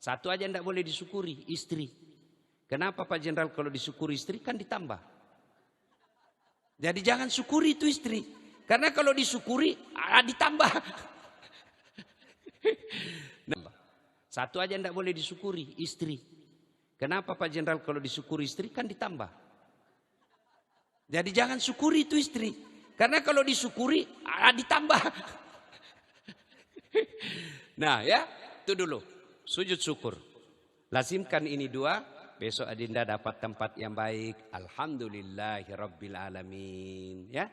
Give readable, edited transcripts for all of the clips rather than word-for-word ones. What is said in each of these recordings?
Satu aja tidak boleh disyukuri, istri. Kenapa Pak Jenderal? Kalau disyukuri istri kan ditambah. Jadi jangan syukuri itu istri. Karena kalau disyukuri ditambah. Satu aja tidak boleh disyukuri, istri. Kenapa Pak Jenderal? Kalau disyukuri istri kan ditambah. Jadi jangan syukuri itu istri. Karena kalau disyukuri ditambah. Nah ya, itu dulu. Sujud syukur. Lazimkan ini dua. Besok adinda dapat tempat yang baik. Alhamdulillahirabbil alamin. Ya.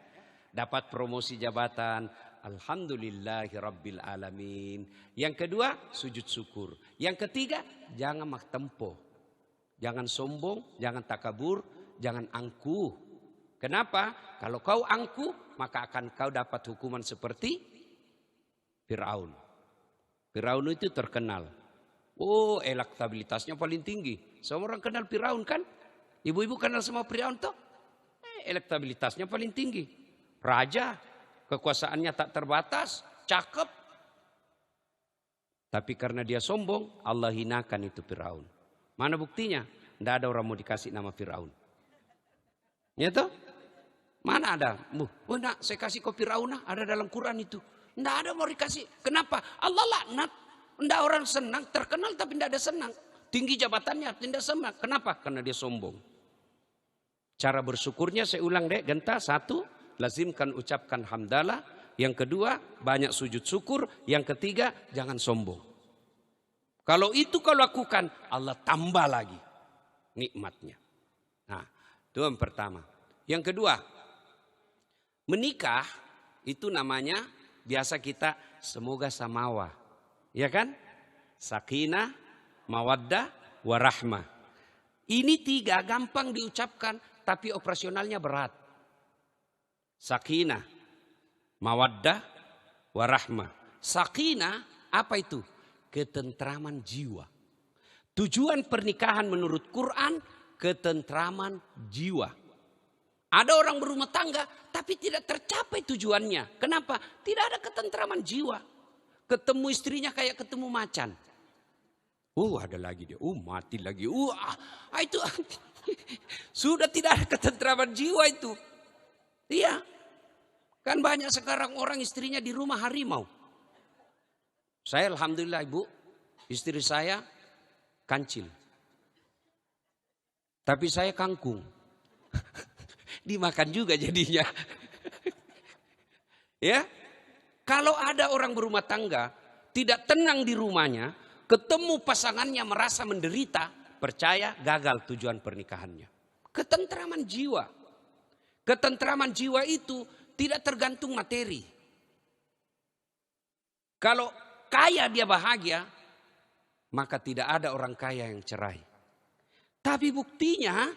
Dapat promosi jabatan. Alhamdulillahirabbil alamin. Yang kedua, sujud syukur. Yang ketiga, jangan mak tempo. Jangan sombong, jangan takabur, jangan angkuh. Kenapa? Kalau kau angkuh, maka akan kau dapat hukuman seperti Firaun. Firaun itu terkenal. Oh, elektabilitasnya paling tinggi. Semua orang kenal Firaun kan? Ibu-ibu kenal sama Firaun toh? Elektabilitasnya paling tinggi. Raja, kekuasaannya tak terbatas, cakep. Tapi karena dia sombong, Allah hinakan itu Firaun. Mana buktinya? Tidak ada orang mau dikasih nama Firaun. Ya toh? Mana ada? Oh nak, saya kasih kau Firaun, ada dalam Quran itu. Tidak ada mau dikasih. Kenapa? Allah laknat. Tidak orang senang, terkenal tapi tidak ada senang. Tinggi jabatannya tidak senang. Kenapa? Karena dia sombong. Cara bersyukurnya saya ulang deh, genta. Satu, lazimkan ucapkan hamdalah. Yang kedua, banyak sujud syukur. Yang ketiga, jangan sombong. Kalau itu kau lakukan, Allah tambah lagi nikmatnya. Nah, itu yang pertama. Yang kedua, menikah itu namanya biasa kita semoga samawa. Ya kan? Sakinah, mawaddah, warahmah. Ini tiga gampang diucapkan tapi operasionalnya berat. Sakinah, mawaddah, warahmah. Sakinah apa itu? Ketentraman jiwa. Tujuan pernikahan menurut Quran ketentraman jiwa. Ada orang berumah tangga tapi tidak tercapai tujuannya. Kenapa? Tidak ada ketentraman jiwa. Ketemu istrinya kayak ketemu macan. Ada lagi dia. Mati lagi. Itu sudah tidak ada ketentraman jiwa itu. Iya. Kan banyak sekarang orang istrinya di rumah harimau. Saya alhamdulillah ibu, istri saya kancil. Tapi saya kangkung. Dimakan juga jadinya. Ya. Kalau ada orang berumah tangga tidak tenang di rumahnya, ketemu pasangannya merasa menderita, percaya gagal tujuan pernikahannya. Ketentraman jiwa. Ketentraman jiwa itu tidak tergantung materi. Kalau kaya dia bahagia, maka tidak ada orang kaya yang cerai. Tapi buktinya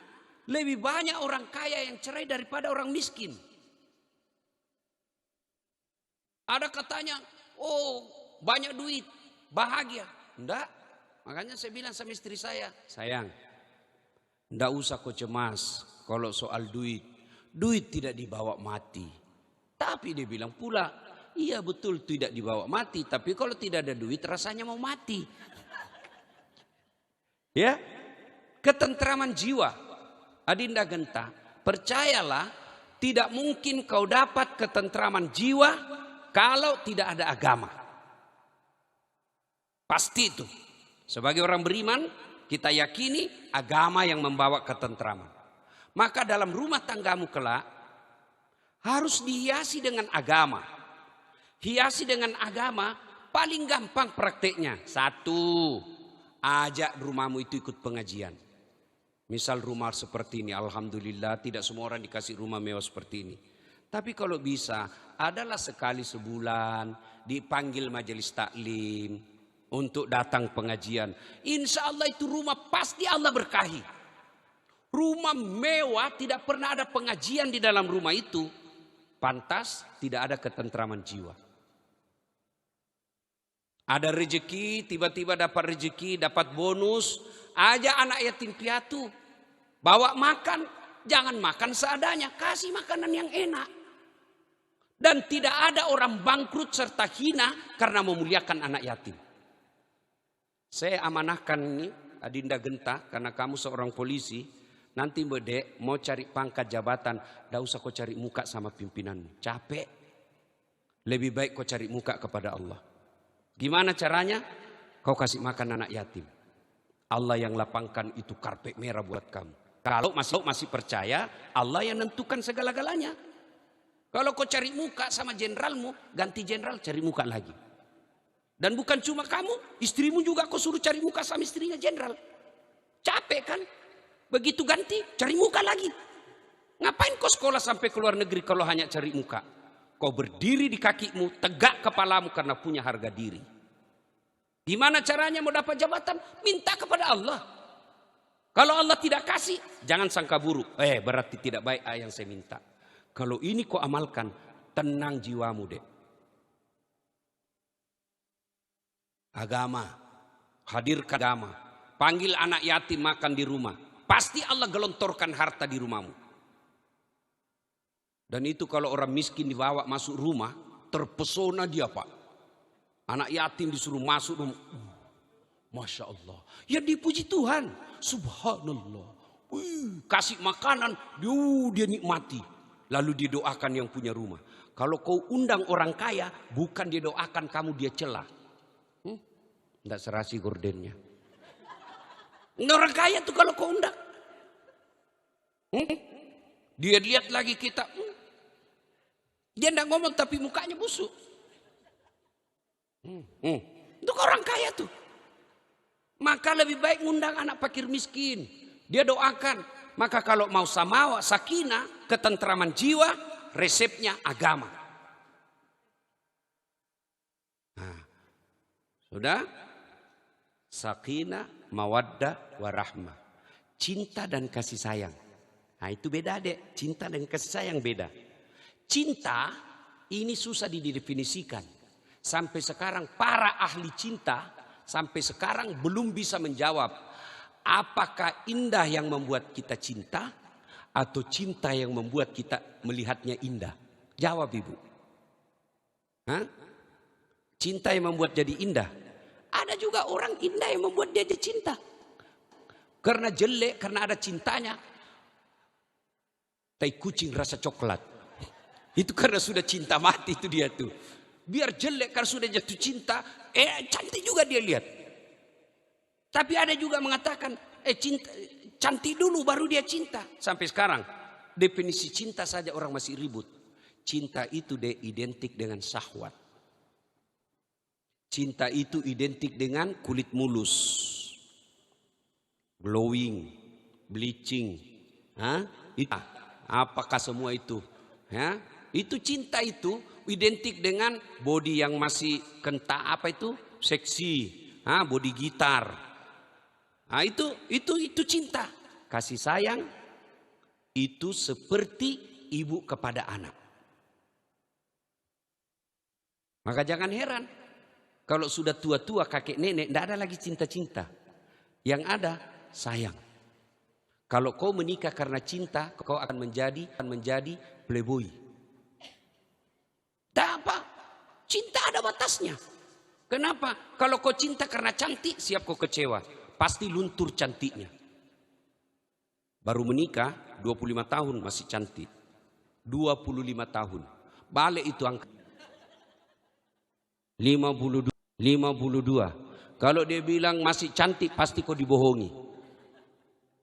lebih banyak orang kaya yang cerai daripada orang miskin. Ada katanya, banyak duit, bahagia. Enggak. Makanya saya bilang sama istri saya, sayang, enggak usah kau cemas kalau soal duit. Duit tidak dibawa mati. Tapi dia bilang pula, iya betul tidak dibawa mati. Tapi kalau tidak ada duit rasanya mau mati. Ya, ketentraman jiwa. Adinda Genta, percayalah tidak mungkin kau dapat ketentraman jiwa kalau tidak ada agama. Pasti itu. Sebagai orang beriman, kita yakini agama yang membawa ketentraman. Maka dalam rumah tanggamu kelak, harus dihiasi dengan agama. Hiasi dengan agama, paling gampang prakteknya. Satu, ajak rumahmu itu ikut pengajian. Misal rumah seperti ini, alhamdulillah tidak semua orang dikasih rumah mewah seperti ini. Tapi kalau bisa, adalah sekali sebulan dipanggil majelis taklim untuk datang pengajian. Insya Allah itu rumah pasti Allah berkahi. Rumah mewah tidak pernah ada pengajian di dalam rumah itu. Pantas tidak ada ketentraman jiwa. Ada rezeki, tiba-tiba dapat rezeki, dapat bonus. Ajak anak yatim piatu. Bawa makan, jangan makan seadanya. Kasih makanan yang enak. Dan tidak ada orang bangkrut serta hina karena memuliakan anak yatim. Saya amanahkan ini Adinda Genta karena kamu seorang polisi. Nanti Dek mau cari pangkat jabatan, tidak usah kau cari muka sama pimpinanmu. Capek. Lebih baik kau cari muka kepada Allah. Gimana caranya? Kau kasih makan anak yatim. Allah yang lapangkan itu karpet merah buat kamu. Kalau masih percaya, Allah yang nentukan segala-galanya. Kalau kau cari muka sama jenderalmu, ganti jenderal cari muka lagi. Dan bukan cuma kamu, istrimu juga kau suruh cari muka sama istrinya jenderal. Capek kan? Begitu ganti, cari muka lagi. Ngapain kau sekolah sampai ke luar negeri kalau hanya cari muka? Kau berdiri di kakimu, tegak kepalamu karena punya harga diri. Gimana caranya mau dapat jabatan? Minta kepada Allah. Kalau Allah tidak kasih, jangan sangka buruk. Berarti tidak baik yang saya minta. Kalau ini kau amalkan, tenang jiwamu deh. Agama, hadirkan agama. Panggil anak yatim makan di rumah. Pasti Allah gelontorkan harta di rumahmu. Dan itu kalau orang miskin dibawa masuk rumah, terpesona dia Pak. Anak yatim disuruh masuk rumah. Masya Allah. Ya dipuji Tuhan. Subhanallah. Kasih makanan, dia nikmati. Lalu didoakan yang punya rumah. Kalau kau undang orang kaya, bukan dia doakan kamu, dia celah. Tidak serasi gordennya. Orang kaya tuh kalau kau undang. Dia lihat lagi kita. Dia tidak ngomong tapi mukanya busuk. Itu orang kaya tuh. Maka lebih baik ngundang anak fakir miskin. Dia doakan. Maka kalau mau samawa, sakinah, ketentraman jiwa, resepnya agama. Nah, sudah? Sakinah, mawaddah, warahmah. Cinta dan kasih sayang. Nah itu beda dek. Cinta dan kasih sayang beda. Cinta ini susah didefinisikan. Sampai sekarang para ahli cinta sampai sekarang belum bisa menjawab. Apakah indah yang membuat kita cinta atau cinta yang membuat kita melihatnya indah? Jawab ibu. Cinta yang membuat jadi indah. Ada juga orang indah yang membuat dia cinta. Karena jelek, karena ada cintanya. Tai kucing rasa coklat. Itu karena sudah cinta mati itu dia tuh. Biar jelek karena sudah jatuh cinta, cantik juga dia lihat. Tapi ada juga mengatakan, cinta, cantik dulu baru dia cinta. Sampai sekarang, definisi cinta saja orang masih ribut. Cinta itu identik dengan syahwat. Cinta itu identik dengan kulit mulus. Glowing, bleaching. Apakah semua itu? Itu cinta itu identik dengan body yang masih kental, seksi, body gitar. Itu cinta. Kasih sayang itu seperti ibu kepada anak. Maka jangan heran kalau sudah tua-tua kakek nenek tidak ada lagi cinta-cinta. Yang ada sayang. Kalau kau menikah karena cinta, kau akan menjadi playboy. Tak apa, cinta ada batasnya. Kenapa? Kalau kau cinta karena cantik, siap kau kecewa. Pasti luntur cantiknya. Baru menikah 25 tahun masih cantik. 25 tahun. Balik itu angka. 52. Kalau dia bilang masih cantik pasti kau dibohongi.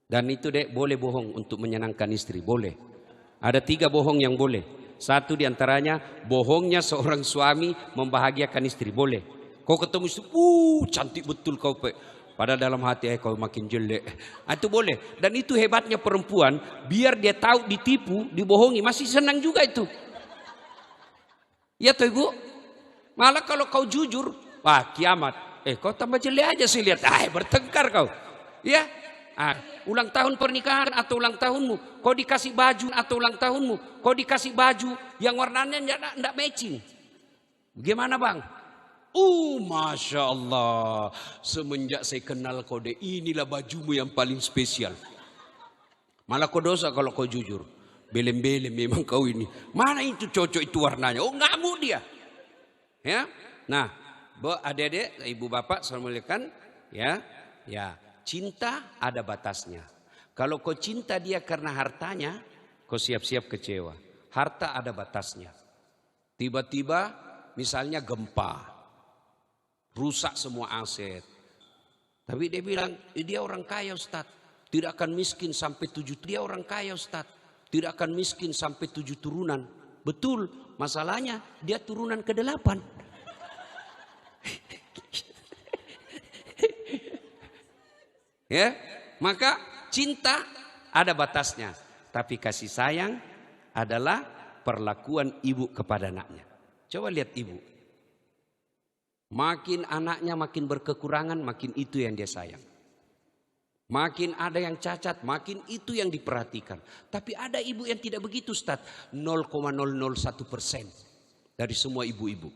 Dan itu dek boleh bohong untuk menyenangkan istri. Boleh. Ada 3 bohong yang boleh. Satu diantaranya bohongnya seorang suami membahagiakan istri. Boleh. Kau ketemu istri, cantik betul kau. Padahal dalam hati kau makin jelek. Itu boleh. Dan itu hebatnya perempuan. Biar dia tahu ditipu, dibohongi. Masih senang juga itu. Ya toh ibu. Malah kalau kau jujur, wah kiamat. Kau tambah jelek aja sih lihat. Bertengkar kau. Ya. Ulang tahun pernikahan atau ulang tahunmu. Kau dikasih baju atau ulang tahunmu. Kau dikasih baju yang warnanya tidak matching. Gimana bang? Masya Allah. Semenjak saya kenal kau deh, inilah bajumu yang paling spesial. Malah kau dosa kalau kau jujur. Belem-belem memang kau ini. Mana itu cocok itu warnanya? Ngamuk dia. Ya, nah, adik-adik, ibu bapak, assalamualaikum. Ya, ya, cinta ada batasnya. Kalau kau cinta dia karena hartanya, kau siap-siap kecewa. Harta ada batasnya. Tiba-tiba misalnya gempa, rusak semua aset. Tapi dia bilang, dia orang kaya Ustaz, tidak akan miskin sampai 7. Dia orang kaya Ustaz, tidak akan miskin sampai 7 turunan. Betul, masalahnya dia turunan ke-8. Ya, maka cinta ada batasnya, tapi kasih sayang adalah perlakuan ibu kepada anaknya. Coba lihat ibu, makin anaknya makin berkekurangan, makin itu yang dia sayang. Makin ada yang cacat, makin itu yang diperhatikan. Tapi ada ibu yang tidak begitu Ustaz, 0,001% dari semua ibu-ibu.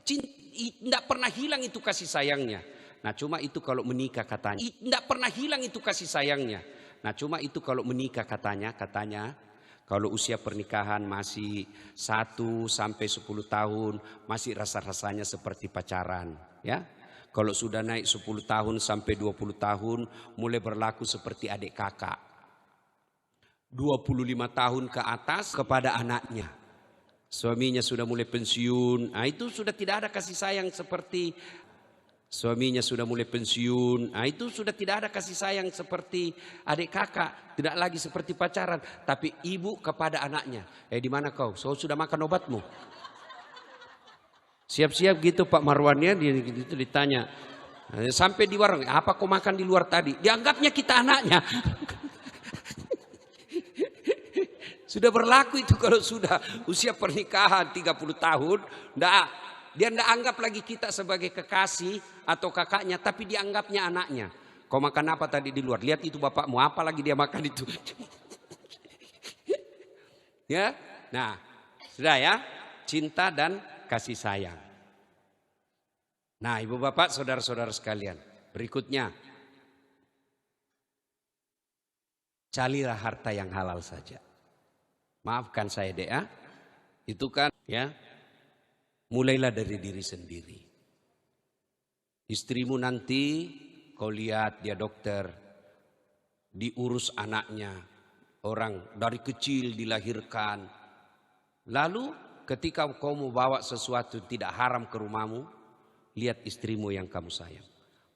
Tidak pernah hilang itu kasih sayangnya. Nah cuma itu kalau menikah katanya. Tidak pernah hilang itu kasih sayangnya. Nah cuma itu kalau menikah katanya kalau usia pernikahan masih 1 sampai 10 tahun masih rasa-rasanya seperti pacaran. Ya, kalau sudah naik 10 tahun sampai 20 tahun mulai berlaku seperti adik kakak. 25 tahun ke atas kepada anaknya. Suaminya sudah mulai pensiun. Nah itu sudah tidak ada kasih sayang seperti suaminya sudah mulai pensiun. Nah itu sudah tidak ada kasih sayang seperti adik kakak, tidak lagi seperti pacaran, tapi ibu kepada anaknya. Di mana kau? Sudah makan obatmu? Siap-siap gitu Pak Marwannya gitu ditanya. Sampai di warung, apa kau makan di luar tadi? Dianggapnya kita anaknya. Sudah berlaku itu kalau sudah usia pernikahan 30 tahun, dia tidak anggap lagi kita sebagai kekasih atau kakaknya, tapi dianggapnya anaknya. Kau makan apa tadi di luar? Lihat itu bapakmu, apa lagi dia makan itu. Ya, nah sudah ya, cinta dan kasih sayang. Nah ibu bapak saudara-saudara sekalian, berikutnya carilah harta yang halal saja. Maafkan saya deh ya, itu kan ya. Mulailah dari diri sendiri. Istrimu nanti kau lihat dia dokter, diurus anaknya, orang dari kecil dilahirkan. Lalu ketika kau mau bawa sesuatu tidak haram ke rumahmu, lihat istrimu yang kamu sayang.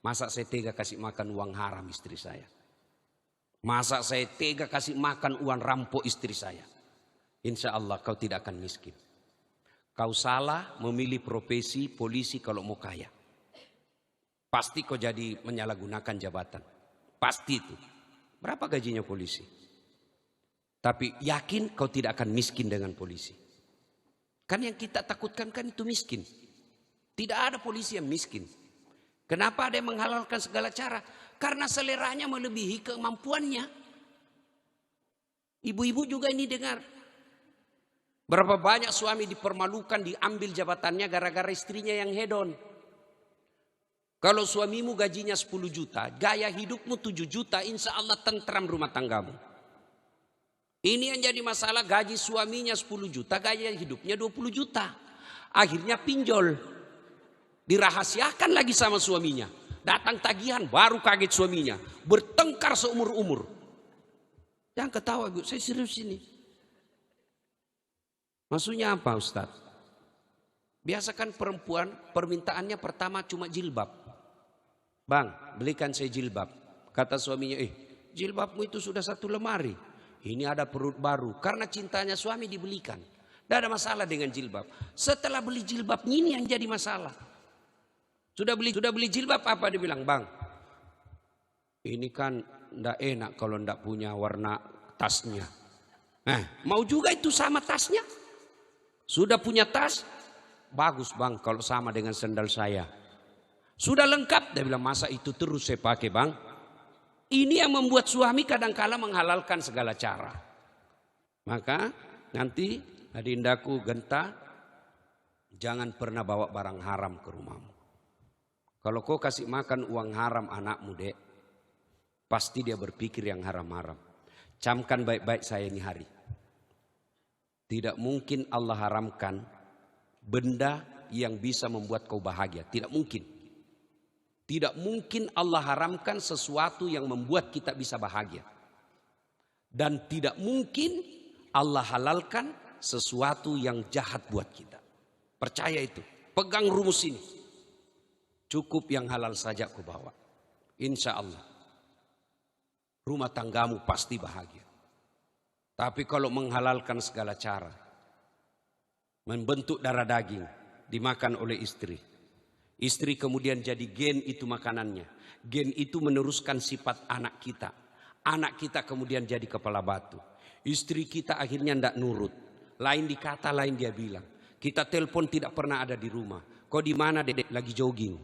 Masa saya tega kasih makan uang haram istri saya? Masa saya tega kasih makan uang rampok istri saya? Insya Allah kau tidak akan miskin. Kau salah memilih profesi polisi kalau mau kaya. Pasti kau jadi menyalahgunakan jabatan. Pasti itu. Berapa gajinya polisi? Tapi yakin kau tidak akan miskin dengan polisi. Kan yang kita takutkan kan itu miskin. Tidak ada polisi yang miskin. Kenapa ada yang menghalalkan segala cara? Karena seleranya melebihi kemampuannya. Ibu-ibu juga ini dengar. Berapa banyak suami dipermalukan, diambil jabatannya gara-gara istrinya yang hedon. Kalau suamimu gajinya 10 juta, gaya hidupmu 7 juta, insya Allah tentram rumah tanggamu. Ini yang jadi masalah, gaji suaminya 10 juta, gaya hidupnya 20 juta. Akhirnya pinjol. Dirahasiakan lagi sama suaminya. Datang tagihan, baru kaget suaminya. Bertengkar seumur-umur. Jangan ketawa, Bu, saya serius ini. Maksudnya apa Ustaz? Biasakan perempuan permintaannya pertama cuma jilbab. Bang, belikan saya jilbab. Kata suaminya, jilbabmu itu sudah 1 lemari. Ini ada perut baru. Karena cintanya suami dibelikan. Tidak ada masalah dengan jilbab. Setelah beli jilbab ini yang jadi masalah. Sudah beli jilbab apa? Dia bilang, bang, ini kan tidak enak kalau tidak punya warna tasnya. Mau juga itu sama tasnya. Sudah punya tas, bagus bang kalau sama dengan sandal saya. Sudah lengkap, dia bilang masa itu terus saya pakai bang. Ini yang membuat suami kadang-kala menghalalkan segala cara. Maka nanti adindaku Genta, jangan pernah bawa barang haram ke rumahmu. Kalau kau kasih makan uang haram anakmu dek, pasti dia berpikir yang haram-haram. Camkan baik-baik saya ini hari. Tidak mungkin Allah haramkan benda yang bisa membuat kau bahagia. Tidak mungkin. Tidak mungkin Allah haramkan sesuatu yang membuat kita bisa bahagia. Dan tidak mungkin Allah halalkan sesuatu yang jahat buat kita. Percaya itu. Pegang rumus ini. Cukup yang halal saja kau bawa. Insya Allah. Rumah tanggamu pasti bahagia. Tapi kalau menghalalkan segala cara. Membentuk darah daging. Dimakan oleh istri. Istri kemudian jadi gen itu makanannya. Gen itu meneruskan sifat anak kita. Anak kita kemudian jadi kepala batu. Istri kita akhirnya tidak nurut. Lain dikata, lain dia bilang. Kita telepon tidak pernah ada di rumah. Kau di mana, Dedek? Lagi jogging.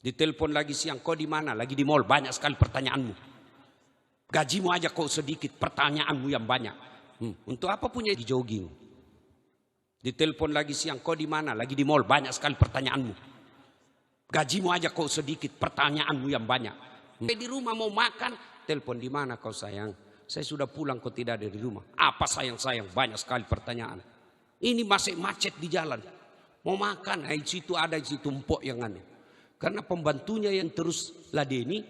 Ditelepon lagi siang. Kau di mana? Lagi di mall. Banyak sekali pertanyaanmu. Gajimu aja kau sedikit. Pertanyaanmu yang banyak. Untuk apa punya di jogging? Ditelepon lagi siang, kau di mana? Lagi di mall, banyak sekali pertanyaanmu. Gajimu aja kau sedikit, pertanyaanmu yang banyak. Di rumah mau makan, telepon di mana kau sayang? Saya sudah pulang, kau tidak ada di rumah. Apa sayang-sayang? Banyak sekali pertanyaan. Ini masih macet di jalan. Mau makan, di situ ada, di situ empok yang aneh. Karena pembantunya yang terus ladeni,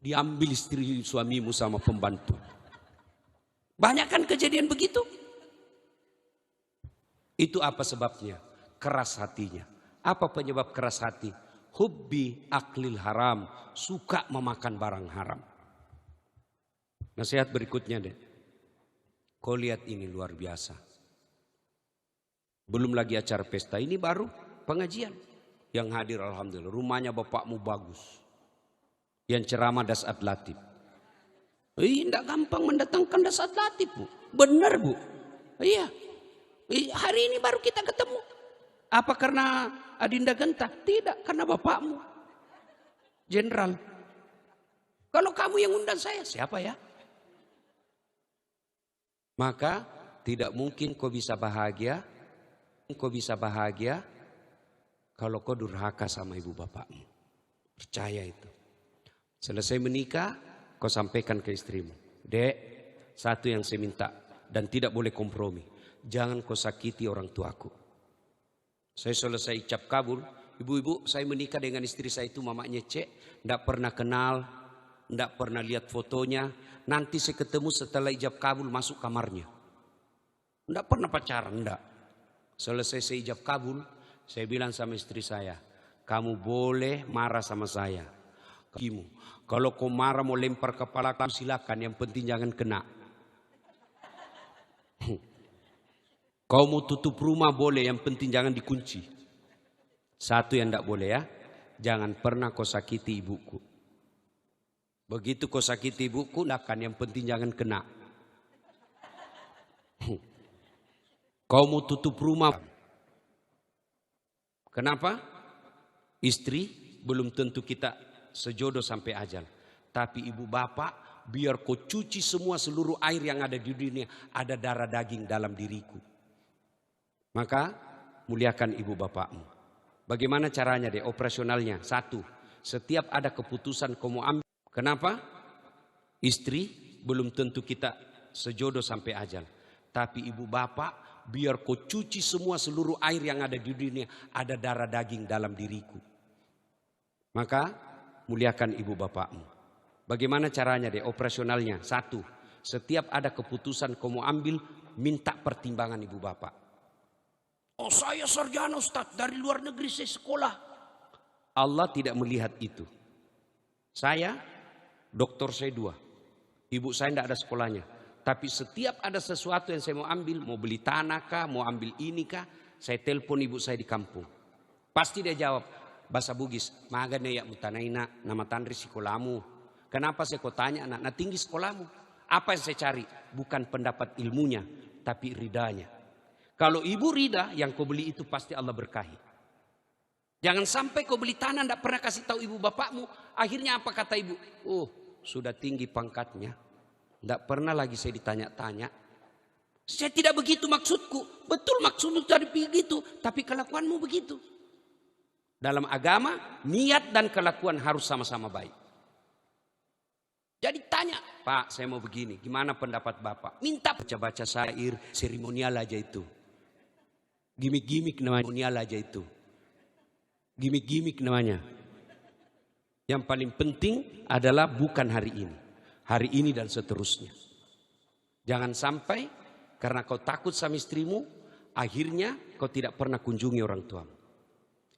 diambil istri suamimu sama pembantu. Banyak kan kejadian begitu? Itu apa sebabnya? Keras hatinya. Apa penyebab keras hati? Hubbi aklil haram. Suka memakan barang haram. Nasihat berikutnya deh. Kau lihat ini luar biasa. Belum lagi acara pesta. Ini baru pengajian. Yang hadir alhamdulillah. Rumahnya bapakmu bagus. Yang ceramah Dasat Latif. Tidak gampang mendatangkan Dasat Latif, Bu. Benar, Bu. Iya. Hari ini baru kita ketemu. Apa karena Adinda Genta? Tidak, karena bapakmu. Jenderal. Kalau kamu yang undang saya, siapa ya? Maka tidak mungkin kau bisa bahagia. Kau bisa bahagia kalau kau durhaka sama ibu bapakmu. Percaya itu. Selesai menikah, kau sampaikan ke istrimu. Dek, satu yang saya minta. Dan tidak boleh kompromi. Jangan kau sakiti orang tuaku. Saya selesai ijab kabul. Ibu-ibu, saya menikah dengan istri saya itu mamanya Cek. Tidak pernah kenal. Tidak pernah lihat fotonya. Nanti saya ketemu setelah ijab kabul masuk kamarnya. Tidak pernah pacaran, tidak. Selesai saya ijab kabul. Saya bilang sama istri saya. Kamu boleh marah sama saya. Kalau kau marah mau lempar kepala kamu silakan. Yang penting jangan kena. Kau mau tutup rumah boleh, yang penting jangan dikunci. Satu yang tidak boleh ya, jangan pernah kau sakiti ibuku. Begitu kau sakiti ibuku, yang penting jangan kena. Kau mau tutup rumah. Kenapa? Istri belum tentu kita sejodoh sampai ajal. Tapi ibu bapak, biar kau cuci semua seluruh air yang ada di dunia, ada darah daging dalam diriku. Maka muliakan ibu bapakmu. Bagaimana caranya deh operasionalnya? Satu, setiap ada keputusan kamu ambil. Kenapa? Istri belum tentu kita sejodoh sampai ajal. Tapi ibu bapak, biar kau cuci semua seluruh air yang ada di dunia, ada darah daging dalam diriku. Maka muliakan ibu bapakmu. Bagaimana caranya deh operasionalnya? Satu, setiap ada keputusan kamu ambil, minta pertimbangan ibu bapak. Oh saya sarjana Ustaz, dari luar negeri saya sekolah. Allah tidak melihat itu. Saya, doktor saya 2. Ibu saya tidak ada sekolahnya. Tapi setiap ada sesuatu yang saya mau ambil, mau beli tanah kah, mau ambil ini kah, saya telepon ibu saya di kampung. Pasti dia jawab, bahasa Bugis, magane ya mutanaina nama tandri sekolahmu. Kenapa saya kau tanya anak, nah tinggi sekolahmu. Apa yang saya cari? Bukan pendapat ilmunya, tapi ridanya. Kalau ibu rida, yang kau beli itu pasti Allah berkahi. Jangan sampai kau beli tanah, tidak pernah kasih tahu ibu bapakmu. Akhirnya apa kata ibu? Oh, sudah tinggi pangkatnya. Tidak pernah lagi saya ditanya-tanya. Saya tidak begitu maksudku. Betul maksudmu tadi begitu. Tapi kelakuanmu begitu. Dalam agama, niat dan kelakuan harus sama-sama baik. Jadi tanya, Pak saya mau begini. Gimana pendapat Bapak? Minta baca-baca syair, seremonial aja itu. Gimik-gimik namanya aja itu. Gimik-gimik namanya. Yang paling penting adalah bukan hari ini. Hari ini dan seterusnya. Jangan sampai karena kau takut sama istrimu, akhirnya kau tidak pernah kunjungi orang tuamu.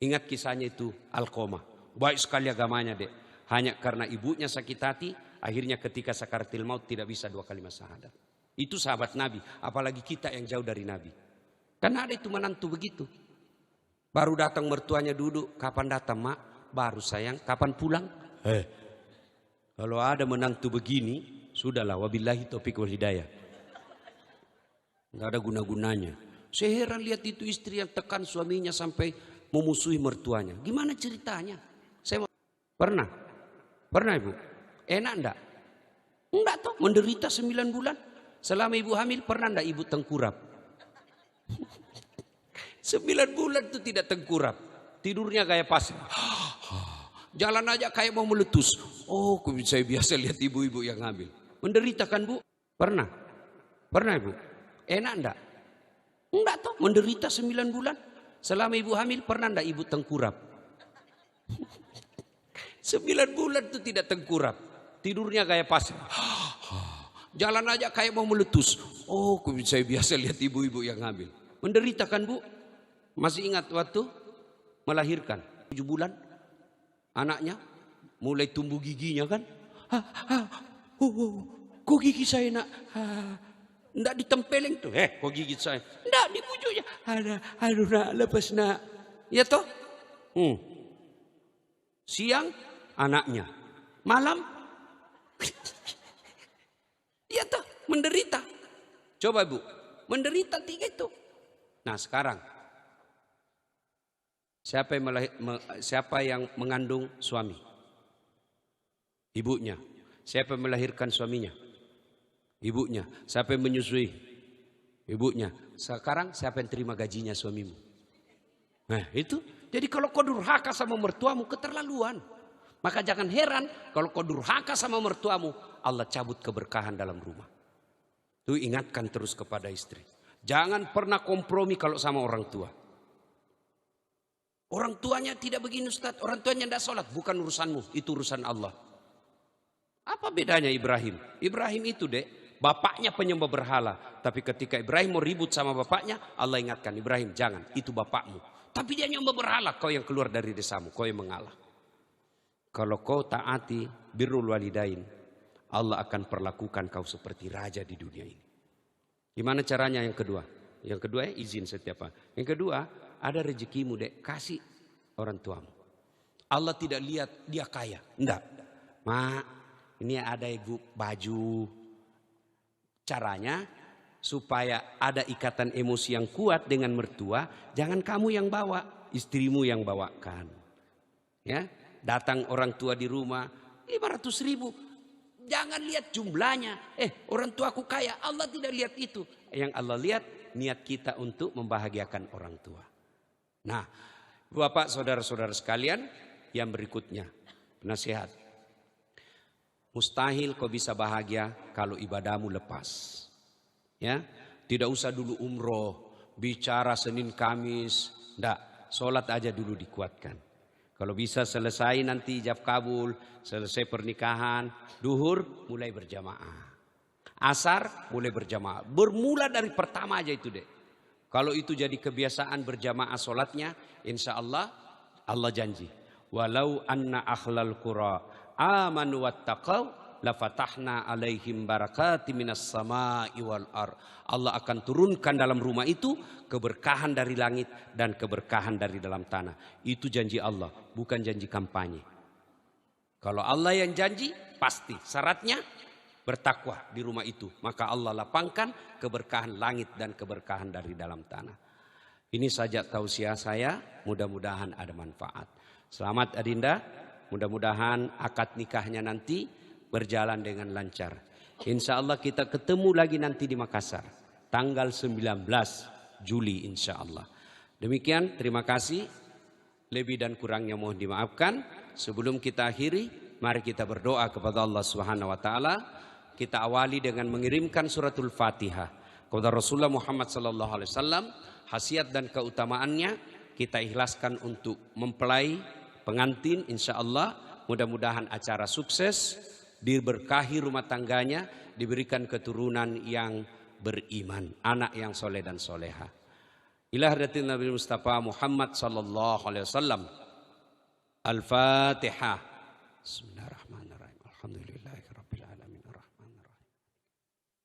Ingat kisahnya itu Alqamah. Baik sekali agamanya dek. Hanya karena ibunya sakit hati, akhirnya ketika sakaratil maut tidak bisa 2 kalimat syahadat. Itu sahabat Nabi, apalagi kita yang jauh dari Nabi. Karena ada itu menantu begitu. Baru datang mertuanya duduk, kapan datang mak? Baru sayang, kapan pulang? Kalau ada menantu begini, sudahlah, wabillahi taufiq wal hidayah. Nggak ada guna-gunanya. Saya heran lihat itu istri yang tekan suaminya sampai memusuhi mertuanya. Gimana ceritanya? Saya pernah ibu? Enak enggak? Enggak toh, menderita 9 bulan. Selama ibu hamil pernah enggak ibu tengkurap? 9 bulan itu tidak tengkurap. Tidurnya kayak pasir. Jalan aja kayak mau meletus. Oh, saya biasa lihat ibu-ibu yang hamil. Menderita kan bu? Pernah ibu? Enak enggak? Enggak toh, menderita 9 bulan. Selama ibu hamil pernah enggak ibu tengkurap? 9 bulan itu tidak tengkurap. Tidurnya kayak pasir. Jalan aja kayak mau meletus. Oh, saya biasa lihat ibu-ibu yang hamil. Menderita kan bu? Masih ingat waktu melahirkan 7 bulan? Anaknya mulai tumbuh giginya kan? Kok gigi saya nak? Nggak ditempelin tuh. Kok gigi saya? Nggak, di pojoknya. Aduh nak, lepas nak. Ya toh? Siang anaknya. Malam. Ya toh, menderita. Coba bu, menderita 3 itu. Nah sekarang. Siapa yang mengandung suami? Ibunya. Siapa yang melahirkan suaminya? Ibunya. Siapa yang menyusui? Ibunya. Sekarang siapa yang terima gajinya suamimu? Nah itu. Jadi kalau kau durhaka sama mertuamu, keterlaluan. Maka jangan heran kalau kau durhaka sama mertuamu, Allah cabut keberkahan dalam rumah. Itu ingatkan terus kepada istri. Jangan pernah kompromi kalau sama orang tua. Orang tuanya tidak begini Ustaz, orang tuanya tidak sholat. Bukan urusanmu, itu urusan Allah. Apa bedanya Ibrahim? Ibrahim itu dek, bapaknya penyembah berhala. Tapi ketika Ibrahim mau ribut sama bapaknya, Allah ingatkan Ibrahim, jangan, itu bapakmu. Tapi dia nyembah berhala, kau yang keluar dari desamu, kau yang mengalah. Kalau kau taati birrul walidain, Allah akan perlakukan kau seperti raja di dunia ini. Gimana caranya yang kedua? Yang kedua izin setiap hari. Yang kedua, ada rezekimu dek, kasih orang tuamu. Allah tidak lihat dia kaya. Enggak. Mak, ini ada ibu baju. Caranya supaya ada ikatan emosi yang kuat dengan mertua, jangan kamu yang bawa, istrimu yang bawakan. Ya, datang orang tua di rumah, 500.000. Jangan lihat jumlahnya. Orang tuaku kaya, Allah tidak lihat itu. Yang Allah lihat niat kita untuk membahagiakan orang tua. Nah, Bapak, saudara-saudara sekalian, yang berikutnya, nasihat. Mustahil kau bisa bahagia kalau ibadahmu lepas. Ya, tidak usah dulu umroh, bicara Senin Kamis, enggak, sholat aja dulu dikuatkan. Kalau bisa selesai nanti ijab kabul, selesai pernikahan, duhur mulai berjamaah. Asar mulai berjamaah. Bermula dari pertama aja itu deh. Kalau itu jadi kebiasaan berjamaah sholatnya, insya Allah, Allah janji. Walau anna akhlal qura amanu wattaqaw lafatahna alaihim barakati minas sama'i wal ar. Allah akan turunkan dalam rumah itu keberkahan dari langit dan keberkahan dari dalam tanah. Itu janji Allah, bukan janji kampanye. Kalau Allah yang janji, pasti syaratnya bertakwa di rumah itu. Maka Allah lapangkan keberkahan langit dan keberkahan dari dalam tanah. Ini saja tausiah saya, mudah-mudahan ada manfaat. Selamat Adinda, mudah-mudahan akad nikahnya nanti berjalan dengan lancar. Insya Allah kita ketemu lagi nanti di Makassar. Tanggal 19 Juli insya Allah. Demikian, terima kasih. Lebih dan kurangnya mohon dimaafkan. Sebelum kita akhiri, mari kita berdoa kepada Allah Subhanahu wa taala. Kita awali dengan mengirimkan suratul Fatihah kepada Rasulullah Muhammad sallallahu alaihi wasallam, khasiat dan keutamaannya kita ikhlaskan untuk mempelai pengantin, insya Allah mudah-mudahan acara sukses, diberkahi rumah tangganya, diberikan keturunan yang beriman, anak yang soleh dan soleha. Ila hadratin Nabi Mustafa Muhammad sallallahu alaihi wasallam. Al-Fatihah. Bismillahirrahmanirrahim. Alhamdulillahirabbil alamin arrahmanir rahim.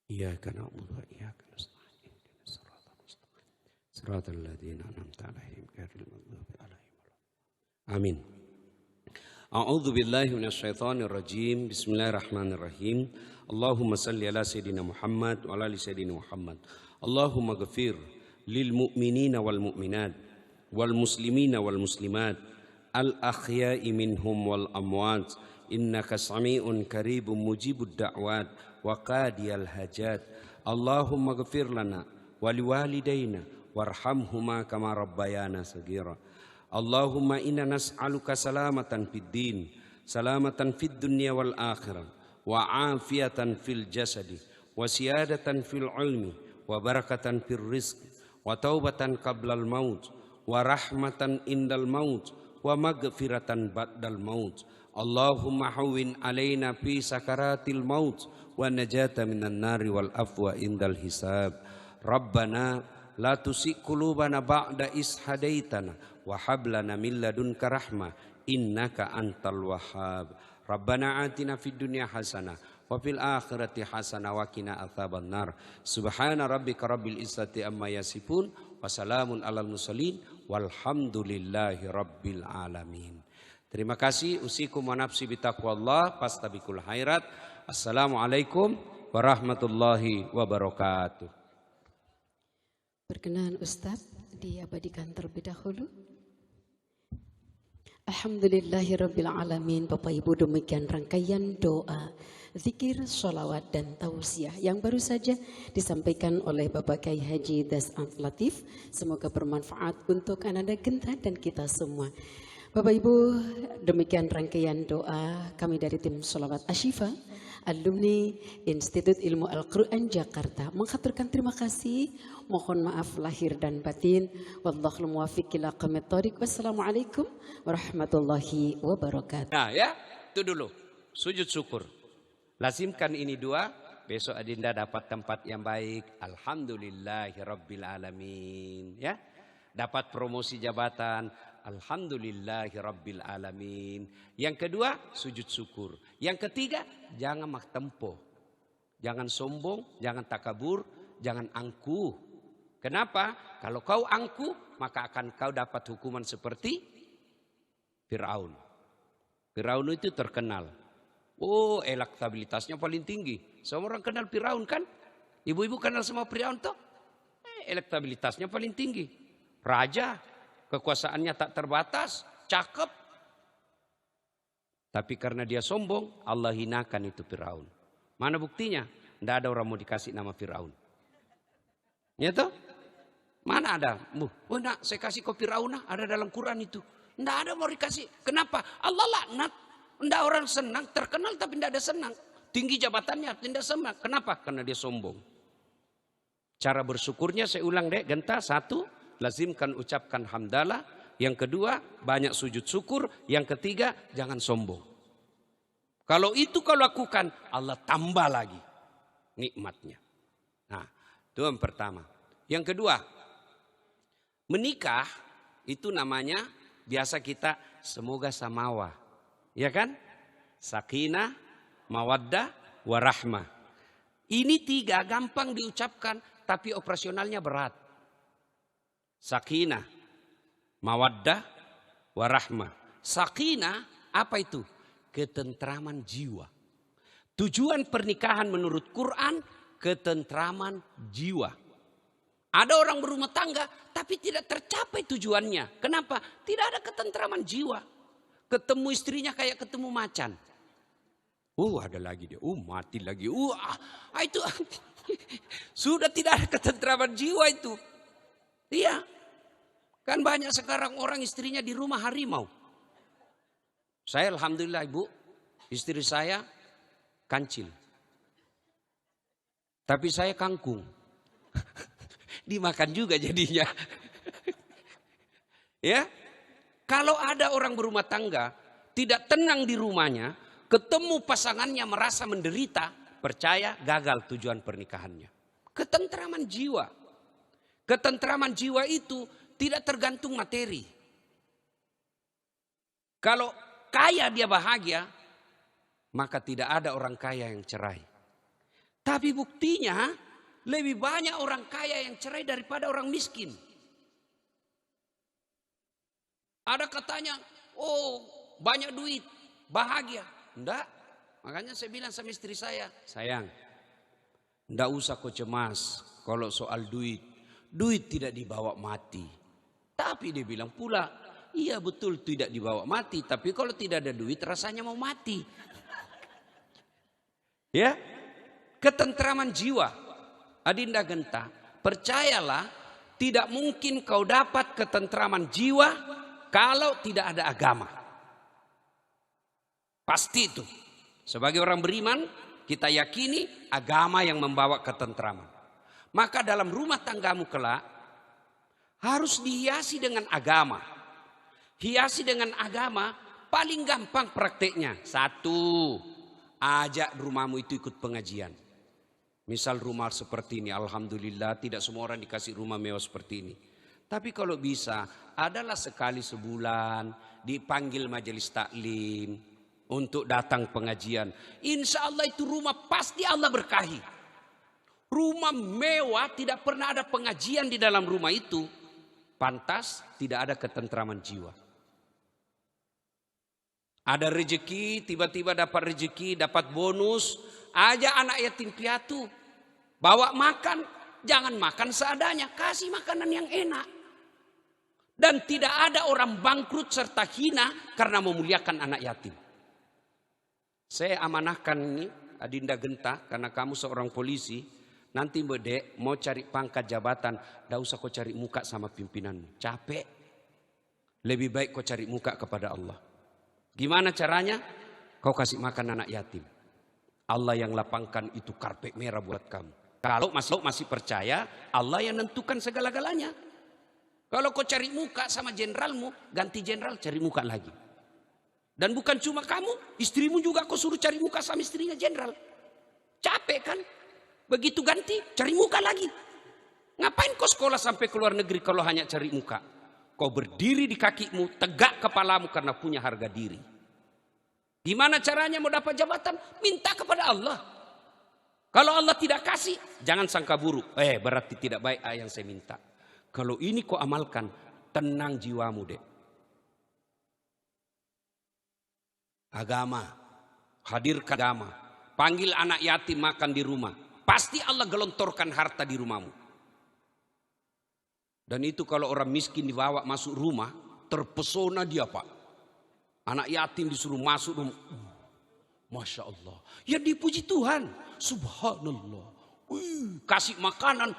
Iyyaka na'budu wa iyyaka nasta'in. Ihdinas siratal mustaqim. Siratal ladzina an'amta 'alaihim ghairil maghdubi 'alaihim. Amin. A'udzu billahi minasyaitonir rajim. Bismillahirrahmanirrahim. Allahumma salli ala sayidina Muhammad wa ala ali sayidina Muhammad. Allahumma ghafir lil mu'minina wal mu'minat wal muslimina wal muslimat al akhya'i minhum wal amwat innaka sami'un qaribun mujibud da'wat wa qadiyal hajat. Allahumma ghafir lana wa liwalidayna warhamhuma kama rabbayana saghira. Allahumma inna nas'aluka salamatan fid din, salamatan fid dunya wal akhirah, wa afiyatan fil jasadi, wa siyadatan fil ilmi, wa barakatan fil rizq, wa taubatan qablal maut, wa rahmatan indal maut, wa maghfiratan ba'dal maut. Allahumma hawwin alaina fi sakaratil maut, wa najata minan nari wal afwa indal hisab. Rabbana la tusik qulubana ba'da is hadaitana wa hab lana min ladunka rahmah innaka antal wahhab. Rabbana atina fid dunya hasanah wa fil akhirati hasanah wa qina adzaban nar. Subhana rabbika rabbil izzati amma yasifun wa salamun alal mursalin walhamdulillahi rabbil alamin. Terima kasih. Usikum wa nafsi bitaqwallah fastabiqul khairat. Assalamualaikum warahmatullahi wabarakatuh. Berkenan Ustaz diabadikan terlebih dahulu. Alhamdulillahirabbil alamin. Bapak Ibu, demikian rangkaian doa, zikir, sholawat dan tausiah yang baru saja disampaikan oleh Bapak Kiai Haji Das'an Latif. Semoga bermanfaat untuk Ananda Genta dan kita semua. Bapak Ibu, demikian rangkaian doa kami dari tim Sholawat Ashifa, alumni Institut Ilmu Al-Quran Jakarta. Menghaturkan terima kasih, mohon maaf lahir dan batin. Wallahul muwaffiq ila aqwamit thoriq. Wassalamualaikum warahmatullahi wabarakatuh. Nah ya, itu dulu. Sujud syukur. Lazimkan ini dua, besok adinda dapat tempat yang baik. Alhamdulillahirabbil alamin. Ya. Dapat promosi jabatan. Alhamdulillahirabbil alamin. Yang kedua, sujud syukur. Yang ketiga, jangan mak tempo. Jangan sombong, jangan takabur, jangan angkuh. Kenapa? Kalau kau angkuh, maka akan kau dapat hukuman seperti Fir'aun. Fir'aun itu terkenal. Oh, elektabilitasnya paling tinggi. Semua orang kenal Fir'aun kan? Ibu-ibu kenal sama Fir'aun toh? Elektabilitasnya paling tinggi. Raja, kekuasaannya tak terbatas, cakep. Tapi karena dia sombong, Allah hinakan itu Fir'aun. Mana buktinya? Tidak ada orang mau dikasih nama Fir'aun. Ya toh? Mana ada? Oh nak, saya kasih kau Fir'aun, ada dalam Quran itu. Tidak ada mau dikasih. Kenapa? Allah laknat. Tidak orang senang, terkenal tapi tidak ada senang. Tinggi jabatannya, tidak senang. Kenapa? Karena dia sombong. Cara bersyukurnya saya ulang deh, Genta. Satu, lazimkan ucapkan hamdalah. Yang kedua, banyak sujud syukur. Yang ketiga, jangan sombong. Kalau itu kau lakukan, Allah tambah lagi nikmatnya. Nah, itu yang pertama. Yang kedua, menikah itu namanya biasa kita semoga samawa. Ya kan? Sakinah, mawaddah, warahmah. Ini tiga gampang diucapkan tapi operasionalnya berat. Sakinah, mawaddah, warahmah. Sakinah apa itu? Ketentraman jiwa. Tujuan pernikahan menurut Quran ketentraman jiwa. Ada orang berumah tangga tapi tidak tercapai tujuannya. Kenapa? Tidak ada ketentraman jiwa. Ketemu istrinya kayak ketemu macan. Ada lagi dia. Mati lagi. Itu sudah tidak ada ketentraman jiwa itu. Iya. Kan banyak sekarang orang istrinya di rumah harimau. Saya alhamdulillah ibu, istri saya kancil. Tapi saya kangkung. Dimakan juga jadinya. Ya, kalau ada orang berumah tangga tidak tenang di rumahnya, ketemu pasangannya merasa menderita, percaya gagal tujuan pernikahannya. Ketentraman jiwa. Ketentraman jiwa itu tidak tergantung materi. Kalau kaya dia bahagia, maka tidak ada orang kaya yang cerai. Tapi buktinya lebih banyak orang kaya yang cerai daripada orang miskin. Ada katanya, oh banyak duit, bahagia. Enggak. Makanya saya bilang sama istri saya, sayang, enggak usah kau cemas kalau soal duit. Duit tidak dibawa mati. Tapi dia bilang pula, iya betul tidak dibawa mati. Tapi kalau tidak ada duit rasanya mau mati. Ya, ketentraman jiwa. Adinda Genta, percayalah tidak mungkin kau dapat ketentraman jiwa kalau tidak ada agama. Pasti itu. Sebagai orang beriman, kita yakini agama yang membawa ketentraman. Maka dalam rumah tanggamu kelak harus dihiasi dengan agama. Hiasi dengan agama paling gampang prakteknya. Satu, ajak rumahmu itu ikut pengajian. Misal rumah seperti ini, alhamdulillah tidak semua orang dikasih rumah mewah seperti ini. Tapi kalau bisa, adalah sekali sebulan dipanggil majelis taklim untuk datang pengajian. Insya Allah itu rumah pasti Allah berkahi. Rumah mewah tidak pernah ada pengajian di dalam rumah itu. Pantas tidak ada ketentraman jiwa. Ada rezeki, tiba-tiba dapat rezeki, dapat bonus. Ajak anak yatim piatu. Bawa makan, jangan makan seadanya. Kasih makanan yang enak. Dan tidak ada orang bangkrut serta hina karena memuliakan anak yatim. Saya amanahkan ini Adinda Genta karena kamu seorang polisi. Nanti Dek mau cari pangkat jabatan, tidak usah kau cari muka sama pimpinanmu. Capek. Lebih baik kau cari muka kepada Allah. Gimana caranya? Kau kasih makan anak yatim. Allah yang lapangkan itu karpet merah buat kamu. Kalau masih percaya, Allah yang nentukan segala-galanya. Kalau kau cari muka sama jenderalmu, ganti jenderal cari muka lagi. Dan bukan cuma kamu, istrimu juga kau suruh cari muka sama istrinya jenderal. Capek kan? Begitu ganti, cari muka lagi. Ngapain kau sekolah sampai ke luar negeri kalau hanya cari muka? Kau berdiri di kakimu, tegak kepalamu karena punya harga diri. Gimana caranya mau dapat jabatan? Minta kepada Allah. Kalau Allah tidak kasih, jangan sangka buruk. Berarti tidak baik yang saya minta. Kalau ini kau amalkan, tenang jiwamu dek. Agama, hadirkan agama. Panggil anak yatim makan di rumah. Pasti Allah gelontorkan harta di rumahmu. Dan itu kalau orang miskin dibawa masuk rumah, terpesona dia Pak. Anak yatim disuruh masuk rumah. Masya Allah. Ya dipuji Tuhan. Subhanallah. Kasih makanan,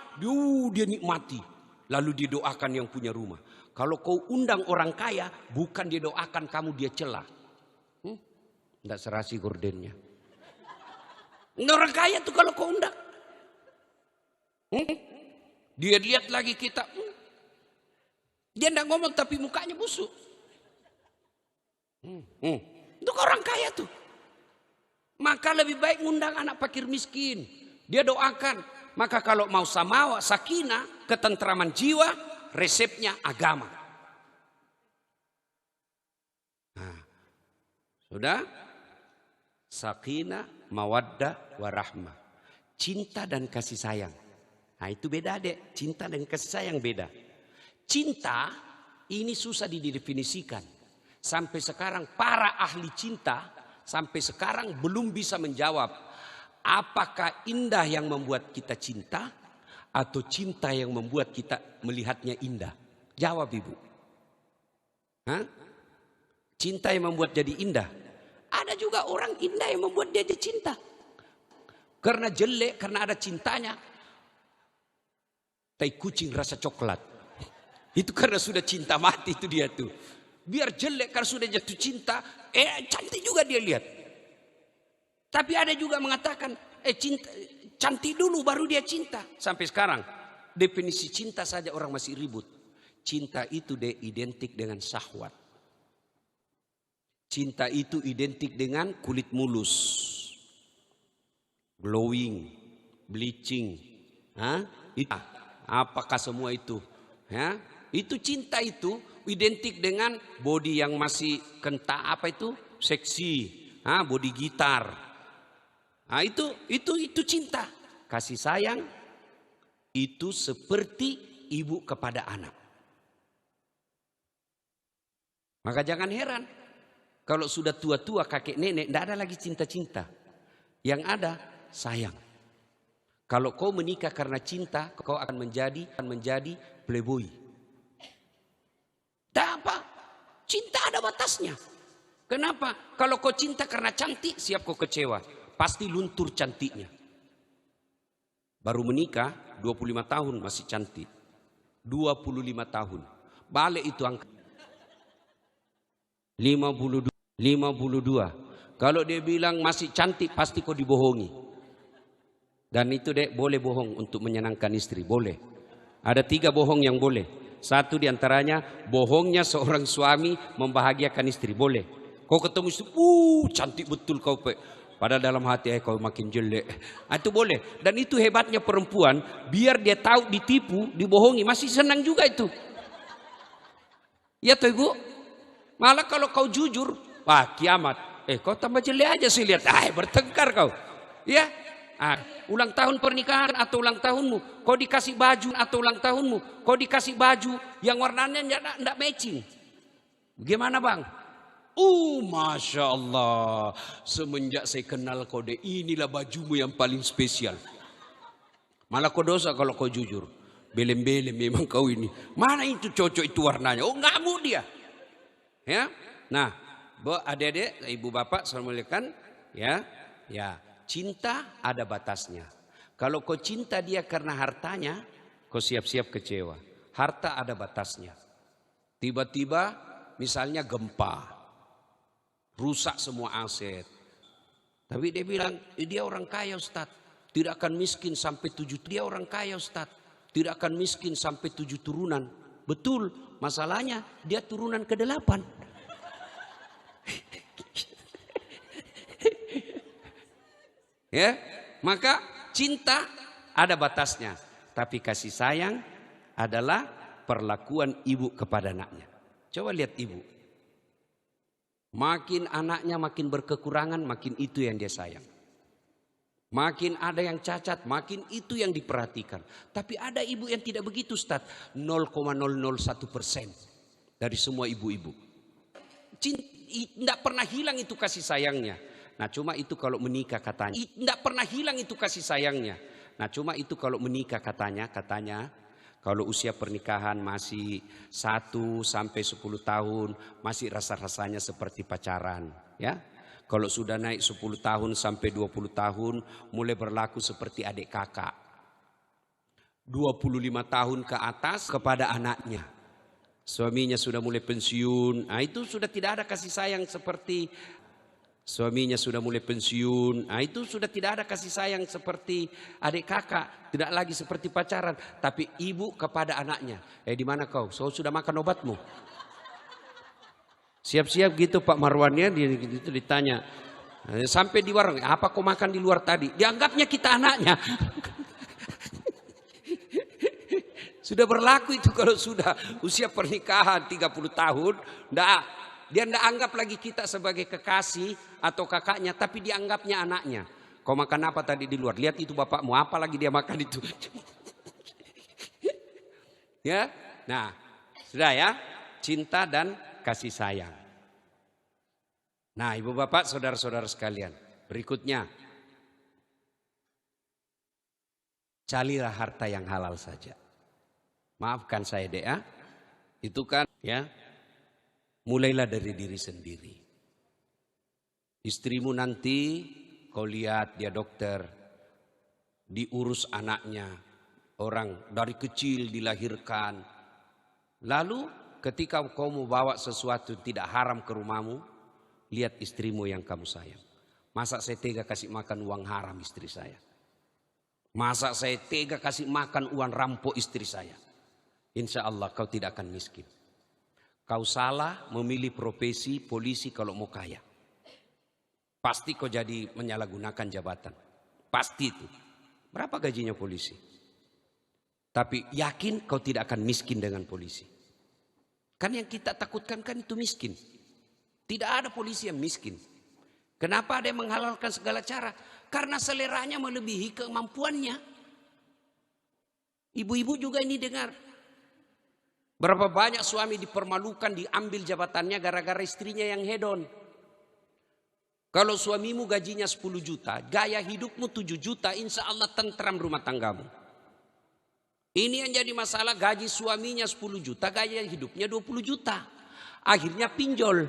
dia nikmati. Lalu didoakan yang punya rumah. Kalau kau undang orang kaya, bukan dia doakan kamu, dia celah. Tidak serasi gordennya. Orang kaya tuh kalau kau undang. Dia lihat lagi kita. Dia tidak ngomong tapi mukanya busuk. Itu orang kaya tuh. Maka lebih baik ngundang anak fakir miskin. Dia doakan. Maka kalau mau samawa, sakinah, ketentraman jiwa, resepnya agama. Nah, sudah? Sakinah, mawaddah, warahmah. Cinta dan kasih sayang. Nah itu beda dek. Cinta dan kasih sayang beda. Cinta ini susah didefinisikan. Sampai sekarang para ahli cinta sampai sekarang belum bisa menjawab. Apakah indah yang membuat kita cinta atau cinta yang membuat kita melihatnya indah? Jawab ibu. Cinta yang membuat jadi indah. Ada juga orang indah yang membuat dia cinta. Karena jelek, karena ada cintanya. Tai kucing rasa coklat. Itu karena sudah cinta mati itu dia tuh. Biar jelek karena sudah jatuh cinta, cantik juga dia lihat. Tapi ada juga mengatakan, cinta, cantik dulu baru dia cinta. Sampai sekarang, definisi cinta saja orang masih ribut. cinta itu identik dengan syahwat. Cinta itu identik dengan kulit mulus, glowing, bleaching. Apakah semua itu? Ya, itu cinta itu identik dengan body yang masih kental, seksi, body gitar. Nah, itu cinta. Kasih sayang itu seperti ibu kepada anak. Maka jangan heran kalau sudah tua-tua kakek nenek tidak ada lagi cinta-cinta. Yang ada sayang. Kalau kau menikah karena cinta, kau akan menjadi playboy. Tak apa, cinta ada batasnya. Kenapa? Kalau kau cinta karena cantik, siap kau kecewa. Pasti luntur cantiknya. Baru menikah 25 tahun masih cantik. 25 tahun. Balik itu angka. 52. Kalau dia bilang masih cantik, pasti kau dibohongi. Dan itu boleh bohong untuk menyenangkan istri, boleh. Ada 3 bohong yang boleh. Satu diantaranya bohongnya seorang suami membahagiakan istri, boleh. Kau ketemu istri, cantik betul kau, padahal dalam hati kau makin jelek. Itu boleh. Dan itu hebatnya perempuan, biar dia tahu ditipu, dibohongi, masih senang juga itu. Ya toh ibu? Malah kalau kau jujur, kiamat. Kau tambah jelek aja sih lihat. Bertengkar kau. Ya. Ulang tahun pernikahan atau ulang tahunmu, kau dikasih baju atau ulang tahunmu, kau dikasih baju yang warnanya enggak matching. Gimana bang? Masya Allah, semenjak saya kenal kau inilah bajumu yang paling spesial. Malah kau dosa kalau kau jujur. Belem-belem memang kau ini. Mana itu cocok itu warnanya? Ngamuk dia. Ya, nah, adik-adik, ibu bapak, assalamualaikum. Ya. Cinta ada batasnya. Kalau kau cinta dia karena hartanya, kau siap-siap kecewa. Harta ada batasnya. Tiba-tiba misalnya gempa, rusak semua aset. Tapi dia bilang, dia orang kaya Ustaz, tidak akan miskin sampai 7. Dia orang kaya Ustaz, tidak akan miskin sampai 7 turunan. Betul, masalahnya dia turunan ke-8. Ya, maka cinta ada batasnya, tapi kasih sayang adalah perlakuan ibu kepada anaknya. Coba lihat ibu, makin anaknya makin berkekurangan, makin itu yang dia sayang. Makin ada yang cacat, makin itu yang diperhatikan. Tapi ada ibu yang tidak begitu Ustaz, 0,001% dari semua ibu-ibu. Tidak pernah hilang itu kasih sayangnya. Nah cuma itu kalau menikah katanya. Tidak pernah hilang itu kasih sayangnya. Nah cuma itu kalau menikah katanya kalau usia pernikahan masih 1 sampai 10 tahun masih rasa-rasanya seperti pacaran. Ya, kalau sudah naik 10 tahun sampai 20 tahun mulai berlaku seperti adik kakak. 25 tahun ke atas kepada anaknya. Suaminya sudah mulai pensiun. Nah itu sudah tidak ada kasih sayang seperti suaminya sudah mulai pensiun. Nah itu sudah tidak ada kasih sayang seperti adik kakak, tidak lagi seperti pacaran, tapi ibu kepada anaknya. Di mana kau? Sudah makan obatmu? Siap-siap gitu Pak Marwannya itu ditanya. Sampai di warung, apa kau makan di luar tadi? Dianggapnya kita anaknya. Sudah berlaku itu kalau sudah usia pernikahan 30 tahun, dia tidak anggap lagi kita sebagai kekasih atau kakaknya, tapi dianggapnya anaknya. Kau makan apa tadi di luar? Lihat itu bapakmu, apa lagi dia makan itu. Ya, nah sudah ya, cinta dan kasih sayang. Nah ibu bapak, saudara-saudara sekalian, berikutnya, carilah harta yang halal saja. Maafkan saya itu kan ya. Mulailah dari diri sendiri. Istrimu nanti kau lihat dia dokter, diurus anaknya, orang dari kecil dilahirkan. Lalu ketika kau mau bawa sesuatu tidak haram ke rumahmu, lihat istrimu yang kamu sayang. Masa saya tega kasih makan uang haram istri saya? Masa saya tega kasih makan uang rampok istri saya? insya Allah kau tidak akan miskin. Kau salah memilih profesi polisi kalau mau kaya. Pasti kau jadi menyalahgunakan jabatan. Pasti itu. Berapa gajinya polisi? Tapi yakin kau tidak akan miskin dengan polisi. Kan yang kita takutkan kan itu miskin. Tidak ada polisi yang miskin. Kenapa ada yang menghalalkan segala cara? Karena seleranya melebihi kemampuannya. Ibu-ibu juga ini dengar. Berapa banyak suami dipermalukan, diambil jabatannya gara-gara istrinya yang hedon. Kalau suamimu gajinya 10 juta, gaya hidupmu 7 juta, insya Allah tentram rumah tanggamu. Ini yang jadi masalah, gaji suaminya 10 juta, gaya hidupnya 20 juta. Akhirnya pinjol.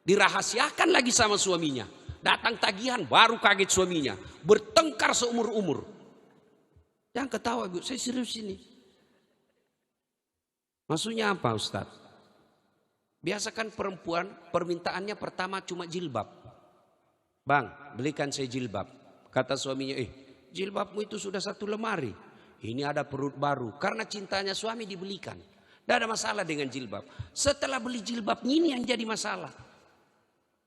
Dirahasiakan lagi sama suaminya. Datang tagihan, baru kaget suaminya. Bertengkar seumur-umur. Jangan ketawa, Bu, saya serius ini. Maksudnya apa, Ustaz? Biasakan perempuan permintaannya pertama cuma jilbab. Bang, belikan saya jilbab. Kata suaminya, jilbabmu itu sudah 1 lemari. Ini ada perut baru. Karena cintanya suami dibelikan. Tidak ada masalah dengan jilbab. Setelah beli jilbab ini yang jadi masalah.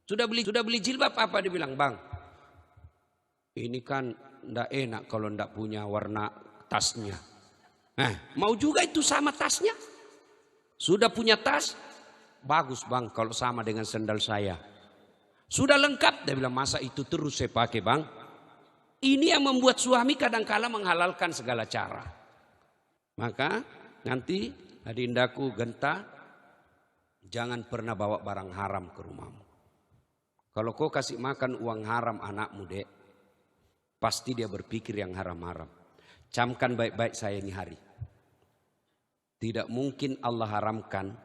Sudah beli jilbab apa? Dia bilang, bang, ini kan tidak enak kalau tidak punya warna tasnya. Mau juga itu sama tasnya. Sudah punya tas, bagus bang kalau sama dengan sandal saya. Sudah lengkap, dia bilang masa itu terus saya pakai bang. Ini yang membuat suami kadang-kala menghalalkan segala cara. Maka nanti adindaku Genta, jangan pernah bawa barang haram ke rumahmu. Kalau kau kasih makan uang haram anakmu dek, pasti dia berpikir yang haram-haram. Camkan baik-baik saya ini hari. Tidak mungkin Allah haramkan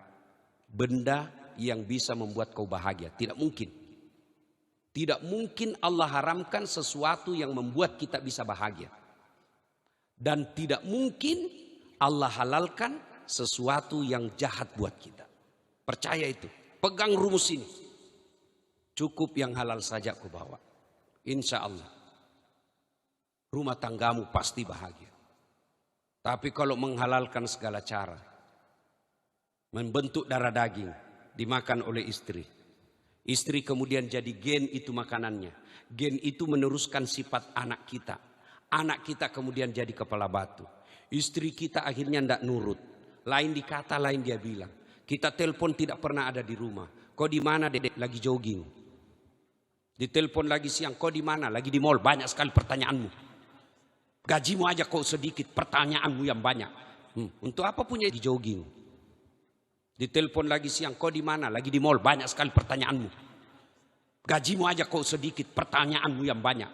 benda yang bisa membuat kau bahagia. Tidak mungkin. Tidak mungkin Allah haramkan sesuatu yang membuat kita bisa bahagia. Dan tidak mungkin Allah halalkan sesuatu yang jahat buat kita. Percaya itu. Pegang rumus ini. Cukup yang halal saja kau bawa. Insya Allah. Rumah tanggamu pasti bahagia. Tapi kalau menghalalkan segala cara, membentuk darah daging, dimakan oleh istri. Istri kemudian jadi gen itu makanannya. Gen itu meneruskan sifat anak kita. Anak kita kemudian jadi kepala batu. Istri kita akhirnya tidak nurut. Lain dikata, lain dia bilang. Kita telepon tidak pernah ada di rumah. Kau di mana dedek? Lagi jogging. Ditelepon lagi siang, kau di mana? Lagi di mall. Banyak sekali pertanyaanmu. Gajimu aja kok sedikit, pertanyaanmu yang banyak. Untuk apa punya di jogging? Ditelepon lagi siang, kau di mana? Lagi di mall, banyak sekali pertanyaanmu. Gajimu aja kok sedikit, pertanyaanmu yang banyak.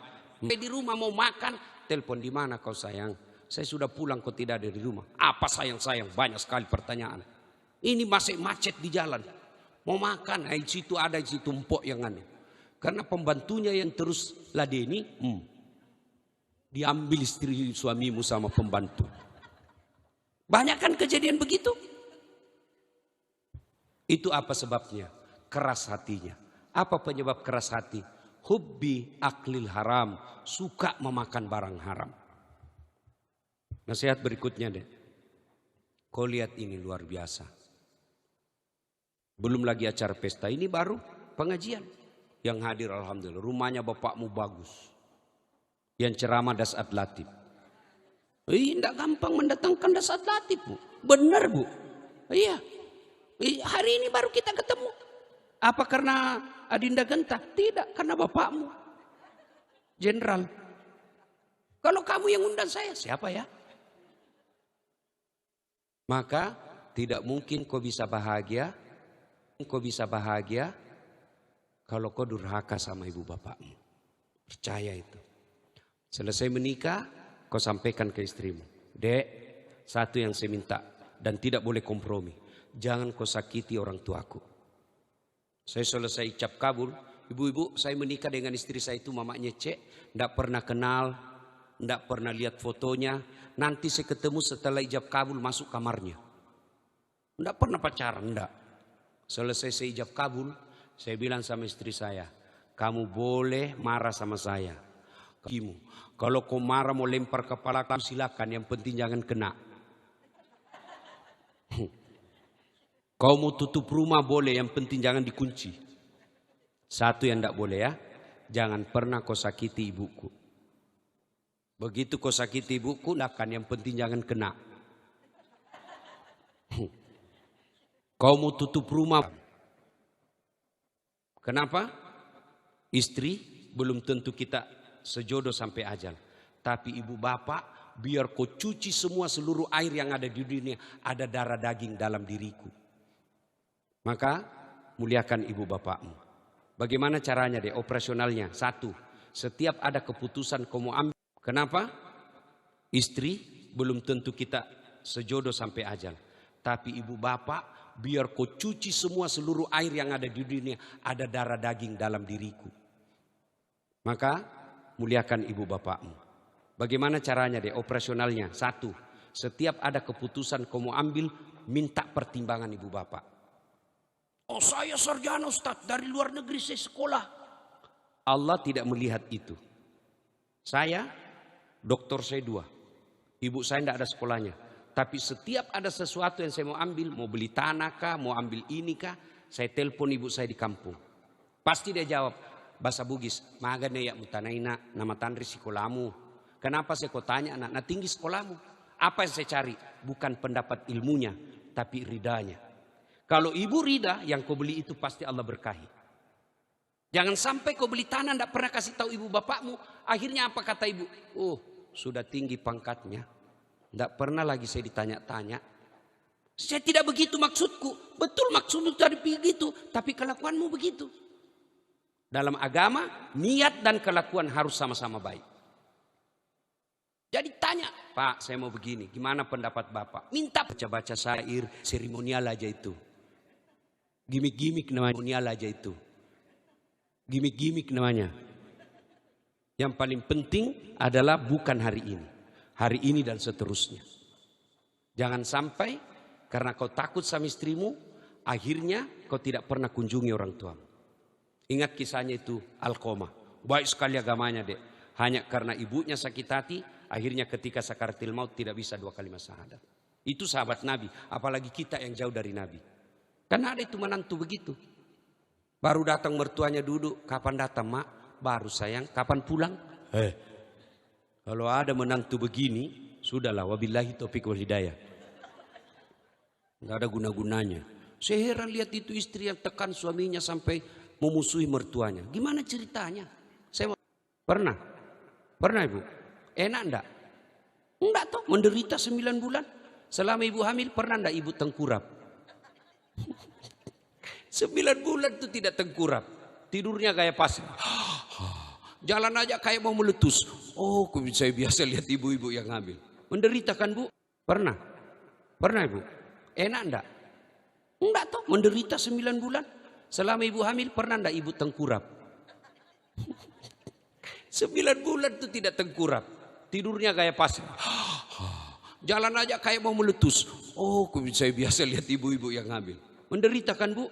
Di rumah mau makan, telepon di mana kau sayang? Saya sudah pulang, kau tidak ada di rumah. Apa sayang-sayang, banyak sekali pertanyaan. Ini masih macet di jalan. Mau makan, di situ ada, di situ empok yang aneh. Karena pembantunya yang terus ladeni, diambil istri suamimu sama pembantu. Banyak kan kejadian begitu? Itu apa sebabnya? Keras hatinya. Apa penyebab keras hati? Hubbi aklil haram. Suka memakan barang haram. Nasihat berikutnya deh. Kau lihat ini luar biasa. Belum lagi acara pesta. Ini baru pengajian. Yang hadir alhamdulillah. Rumahnya bapakmu bagus. Yang ceramah Dasat Latif. Tidak gampang mendatangkan Dasat Latif, Bu. Benar, Bu. Iya. Hari ini baru kita ketemu. Apa karena Adinda Genta? Tidak, karena bapakmu. Jenderal. Kalau kamu yang undang saya, siapa ya? Maka tidak mungkin kau bisa bahagia. Kau bisa bahagia kalau kau durhaka sama ibu bapakmu. Percaya itu. Selesai menikah, kau sampaikan ke istrimu. Dek, satu yang saya minta dan tidak boleh kompromi. Jangan kau sakiti orang tuaku. Saya selesai ijab kabul. Ibu-ibu, saya menikah dengan istri saya itu mamanya Cek. Tidak pernah kenal, tidak pernah lihat fotonya. Nanti saya ketemu setelah ijab kabul masuk kamarnya. Tidak pernah pacaran, tidak. Selesai saya ijab kabul, saya bilang sama istri saya, kamu boleh marah sama saya. Kalau kau marah mau lempar kepala kamu silakan, yang penting jangan kena. Kau mau tutup rumah boleh, yang penting jangan dikunci. Satu yang tidak boleh ya, jangan pernah kau sakiti ibuku. Begitu kau sakiti ibuku, lakan yang penting jangan kena. Kau mau tutup rumah. Kenapa? Istri belum tentu kita sejodoh sampai ajal. Tapi ibu bapak, biar kau cuci semua seluruh air yang ada di dunia, ada darah daging dalam diriku. Maka muliakan ibu bapakmu. Bagaimana caranya deh operasionalnya? Satu, setiap ada keputusan kau mau ambil. Kenapa? Istri belum tentu kita sejodoh sampai ajal. Tapi ibu bapak, biar kau cuci semua seluruh air yang ada di dunia, ada darah daging dalam diriku. Maka muliakan ibu bapakmu. Bagaimana caranya deh operasionalnya? Satu, setiap ada keputusan kau mau ambil, minta pertimbangan ibu bapak. Oh, saya sarjana Ustaz, dari luar negeri saya sekolah. Allah tidak melihat itu. Saya, doktor saya 2. Ibu saya tidak ada sekolahnya. Tapi setiap ada sesuatu yang saya mau ambil, mau beli tanah kah, mau ambil ini kah, saya telepon ibu saya di kampung. Pasti dia jawab, bahasa Bugis, magane ya mutanaina nama tandri sekolahmu. Kenapa saya kau tanya anak tinggi sekolahmu? Apa yang saya cari? Bukan pendapat ilmunya, tapi ridanya. Kalau ibu rida, yang kau beli itu pasti Allah berkahi. Jangan sampai kau beli tanah tidak pernah kasih tahu ibu bapakmu. Akhirnya apa kata ibu? Oh, sudah tinggi pangkatnya. Tidak pernah lagi saya ditanya-tanya. Saya tidak begitu maksudku. Betul maksudmu tadi begitu, tapi kelakuanmu begitu. Dalam agama, niat dan kelakuan harus sama-sama baik. Jadi tanya, Pak saya mau begini, gimana pendapat Bapak? Minta baca-baca syair, seremonial aja itu. Gimik-gimik namanya, seremonial aja itu. Gimik-gimik namanya. Yang paling penting adalah bukan hari ini. Hari ini dan seterusnya. Jangan sampai karena kau takut sama istrimu, akhirnya kau tidak pernah kunjungi orang tuamu. Ingat kisahnya itu Alqamah. Baik sekali agamanya dek. Hanya karena ibunya sakit hati, akhirnya ketika sakaratil maut tidak bisa 2 kalimat syahadat. Itu sahabat Nabi. Apalagi kita yang jauh dari Nabi. Karena ada itu menantu begitu. Baru datang mertuanya duduk. Kapan datang mak? Baru sayang. Kapan pulang? Kalau ada menantu begini, sudahlah. Wabillahi taufiq wal hidayah. Nggak ada guna-gunanya. Saya heran lihat itu istri yang tekan suaminya sampai memusuhi mertuanya. Gimana ceritanya? Saya pernah ibu. Enak enggak? Enggak toh, menderita 9 bulan. Selama ibu hamil pernah enggak ibu tengkurap? 9 bulan itu tidak tengkurap. Tidurnya kayak pasir. Jalan aja kayak mau meletus. Oh, saya biasa lihat ibu-ibu yang hamil. Menderita kan bu? Pernah ibu. Enak enggak? Enggak toh, menderita 9 bulan. Selama ibu hamil pernah enggak ibu tengkurap? 9 bulan itu tidak tengkurap. Tidurnya kayak pasir. Jalan aja kayak mau meletus. Oh, saya biasa lihat ibu-ibu yang hamil. Menderita kan bu?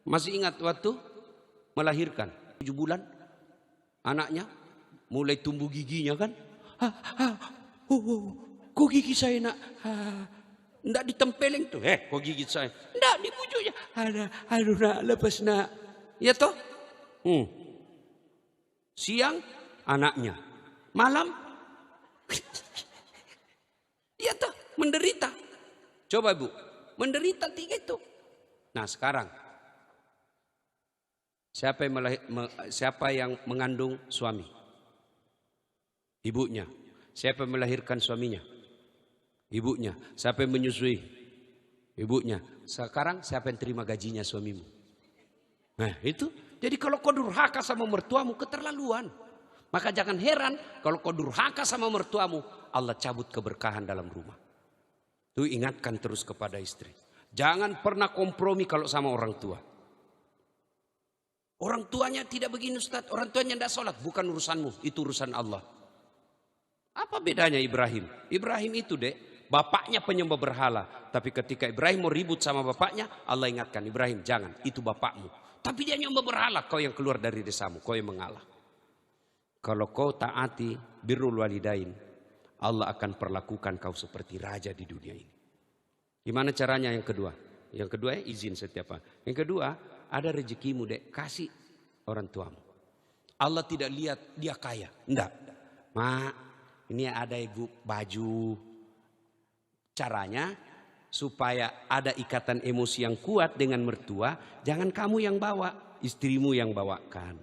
Masih ingat waktu melahirkan 7 bulan anaknya mulai tumbuh giginya kan? Kok gigi saya nak? Nggak ditempeleng tuh. Kok gigit saya? Nggak, di pojoknya. Aduh nak, lepas nak. Ya toh? Siang anaknya. Malam. Ya toh, menderita. Coba bu, menderita 3 itu. Nah sekarang. Siapa yang mengandung suami? Ibunya. Siapa yang melahirkan suaminya? Ibunya. Siapa yang menyusui? Ibunya. Sekarang siapa yang terima gajinya suamimu? Nah itu. Jadi kalau kau durhaka sama mertuamu keterlaluan. Maka jangan heran kalau kau durhaka sama mertuamu, Allah cabut keberkahan dalam rumah. Itu ingatkan terus kepada istri. Jangan pernah kompromi kalau sama orang tua. Orang tuanya tidak begini Ustaz, orang tuanya tidak sholat. Bukan urusanmu, itu urusan Allah. Apa bedanya Ibrahim? Ibrahim itu dek, bapaknya penyembah berhala. Tapi ketika Ibrahim mau ribut sama bapaknya, Allah ingatkan Ibrahim, jangan, itu bapakmu. Tapi dia nyembah berhala, kau yang keluar dari desamu, kau yang mengalah. Kalau kau taati birrul walidain, Allah akan perlakukan kau seperti raja di dunia ini. Gimana caranya yang kedua? Yang kedua izin setiap hari. Yang kedua, ada rezekimu dek, kasih orang tuamu. Allah tidak lihat dia kaya, enggak. Mak, ini ada ibu baju. Caranya supaya ada ikatan emosi yang kuat dengan mertua, jangan kamu yang bawa, istrimu yang bawakan.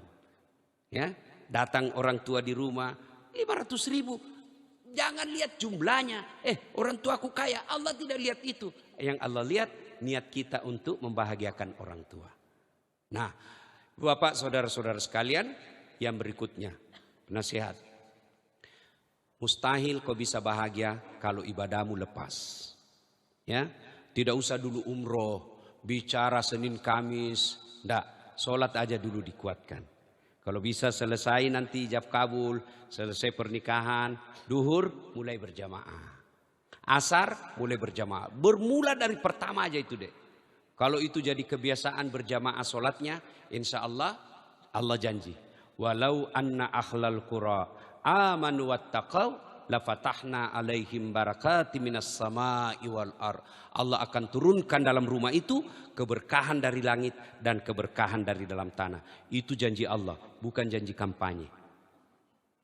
Ya, datang orang tua di rumah, 500.000. Jangan lihat jumlahnya. Orang tuaku kaya, Allah tidak lihat itu. Yang Allah lihat niat kita untuk membahagiakan orang tua. Nah, Bapak, saudara-saudara sekalian, yang berikutnya nasihat. Mustahil kau bisa bahagia kalau ibadahmu lepas. Ya, tidak usah dulu umroh, bicara Senin Kamis, enggak, sholat aja dulu dikuatkan. Kalau bisa selesai nanti ijab kabul, selesai pernikahan, duhur mulai berjamaah. Asar mulai berjamaah. Bermula dari pertama aja itu deh. Kalau itu jadi kebiasaan berjamaah sholatnya, insya Allah, Allah janji. Walau anna akhlal qura amanu wattaqau lafatahna alaihim barakati minas sama'i wal ar. Allah akan turunkan dalam rumah itu keberkahan dari langit dan keberkahan dari dalam tanah. Itu janji Allah, bukan janji kampanye.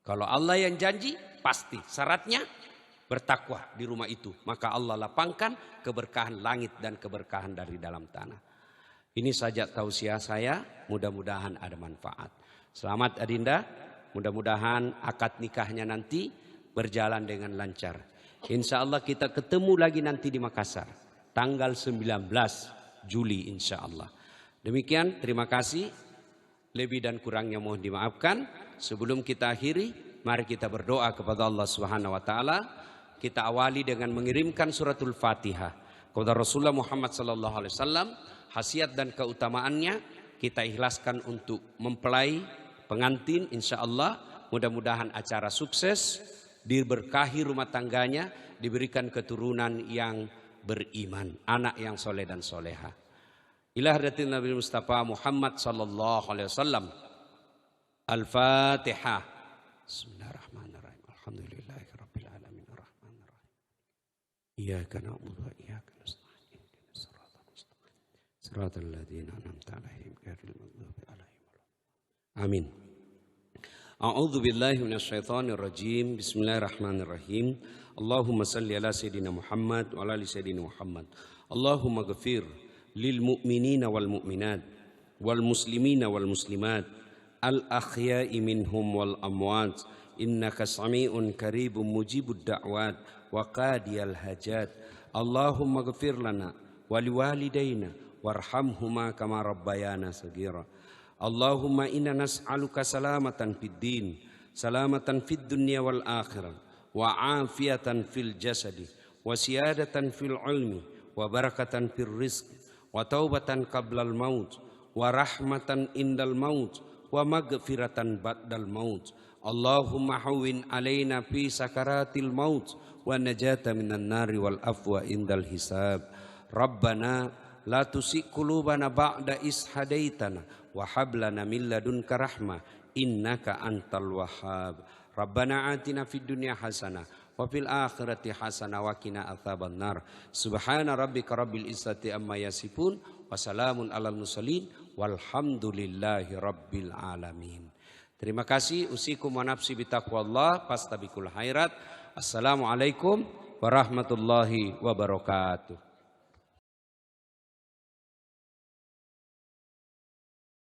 Kalau Allah yang janji, pasti syaratnya bertakwa di rumah itu. Maka Allah lapangkan keberkahan langit dan keberkahan dari dalam tanah. Ini saja tausiah saya, mudah-mudahan ada manfaat. Selamat Adinda, mudah-mudahan akad nikahnya nanti berjalan dengan lancar. Insya Allah kita ketemu lagi nanti di Makassar. Tanggal 19 Juli insya Allah. Demikian, terima kasih. Lebih dan kurangnya mohon dimaafkan. Sebelum kita akhiri, mari kita berdoa kepada Allah Subhanahu wa taala. Kita awali dengan mengirimkan suratul Fatihah kepada Rasulullah Muhammad sallallahu alaihi wasallam. Khasiat dan keutamaannya kita ikhlaskan untuk mempelai pengantin, insya Allah mudah-mudahan acara sukses, diberkahi rumah tangganya, diberikan keturunan yang beriman, anak yang soleh dan soleha. Ila hadratin Nabi Mustafa Muhammad sallallahu alaihi wasallam. Al-Fatihah. Bismillahirrahmanirrahim. Alhamdulillahi rabbil alamin arrahmanir rahim. Iyyaka na'budu wa iyyaka nasta'in. Ihdinas siratal mustaqim. Siratal ladzina an'amta 'alaihim ghairil maghdubi 'alaihim. Amin. A'udzu billahi minasyaitonir rajim. Bismillahirrahmanirrahim. Allahumma salli ala sayyidina Muhammad wa ala ali sayyidina Muhammad. Allahumma ghfir lil mu'minina wal mu'minat wal muslimina wal muslimat al akhya'i minhum wal amwat innaka sami'un qaribun mujibud da'wat wa qadiyal hajat. Allahumma ghfir lana wa liwalidayna warhamhuma kama rabbayana saghira. Allahumma inna nas'aluka salamatan fid din, salamatan fid dunya wal akhirah, wa afiyatan fil jasadi, wa siyadatan fil ilmi, wa barakatan fil rizq, wa taubatan qablal maut, wa rahmatan indal maut, wa maghfiratan ba'dal maut. Allahumma hawwin alaina fi sakaratil maut, wa najata minan nari wal afwa indal hisab. Rabbana la tusik qulubana ba'da is hadaitana wa hab lana min ladunka rahmah innaka antal wahhab. Rabbana atina fid dunya hasanah wa fil akhirati hasanah wa qina adzaban nar. Subhana rabbika rabbil izzati amma yasifun wa salamun alal mursalin walhamdulillahi rabbil alamin. Terima kasih. Usikum wa nafsi bitaqwallah fastabiqul khairat. Assalamualaikum warahmatullahi wabarakatuh.